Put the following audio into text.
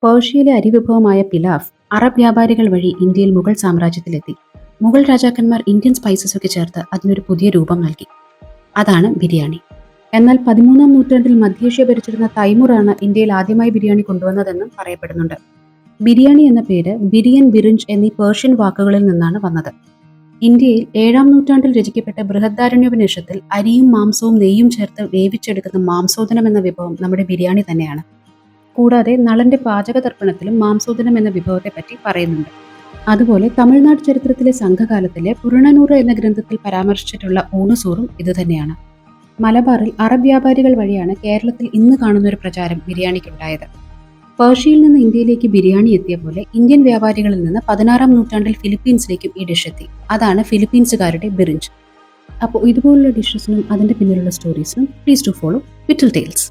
പേർഷ്യയിലെ അരിവിഭവമായ pilaf Arab വ്യാപാരികൾ വഴി ഇന്ത്യയിൽ മുഗൾ സാമ്രാജ്യത്തിലെത്തി. മുഗൾ രാജാക്കന്മാർ ഇന്ത്യൻ സ്പൈസസ് ഒക്കെ ചേർത്ത് അതിനൊരു പുതിയ രൂപം നൽകി. അതാണ് ബിരിയാണി. എന്നാൽ 13-ാം നൂറ്റാണ്ടിൽ മധ്യേഷ്യ ഭരിച്ചിരുന്ന തൈമൂറാണ് ഇന്ത്യയിൽ ആദ്യമായി ബിരിയാണി കൊണ്ടുവന്നതെന്നും പറയപ്പെടുന്നുണ്ട്. ബിരിയാണി എന്ന പേര് ബിരിയൻ, ബിറിഞ്ച് എന്നീ പേർഷ്യൻ വാക്കുകളിൽ നിന്നാണ് വന്നത്. ഇന്ത്യയിൽ 7-ാം നൂറ്റാണ്ടിൽ രചിക്കപ്പെട്ട ബൃഹദാരണ്യോപനിഷത്തിൽ അരിയും മാംസവും നെയ്യും ചേർത്ത് വേവിച്ചെടുക്കുന്ന മാംസോദനം എന്ന വിഭവം നമ്മുടെ ബിരിയാണി തന്നെയാണ്. കൂടാതെ നളന്റെ പാചകതർപ്പണത്തിലും മാംസോദനം എന്ന വിഭവത്തെപ്പറ്റി പറയുന്നുണ്ട്. അതുപോലെ തമിഴ്നാട് ചരിത്രത്തിലെ സംഘകാലത്തിലെ പുറണനൂറ് എന്ന ഗ്രന്ഥത്തിൽ പരാമർശിച്ചിട്ടുള്ള ഊണുസൂറും ഇതുതന്നെയാണ്. മലബാറിൽ അറബ് വ്യാപാരികൾ വഴിയാണ് കേരളത്തിൽ ഇന്ന് കാണുന്ന ഒരു പ്രചാരം ബിരിയാണിക്കുണ്ടായത്. പേർഷ്യയിൽ നിന്ന് ഇന്ത്യയിലേക്ക് ബിരിയാണി എത്തിയ പോലെ ഇന്ത്യൻ വ്യാപാരികളിൽ നിന്ന് 16-ാം നൂറ്റാണ്ടിൽ ഫിലിപ്പീൻസിലേക്കും ഈ ഡിഷ് എത്തി. അതാണ് ഫിലിപ്പീൻസുകാരുടെ ബിറിഞ്ച്. അപ്പോൾ ഇതുപോലുള്ള ഡിഷസിനും അതിൻ്റെ പിന്നിലുള്ള സ്റ്റോറീസിനും പ്ലീസ് ടു ഫോളോ വിറ്റിൽ ടെയിൽസ്.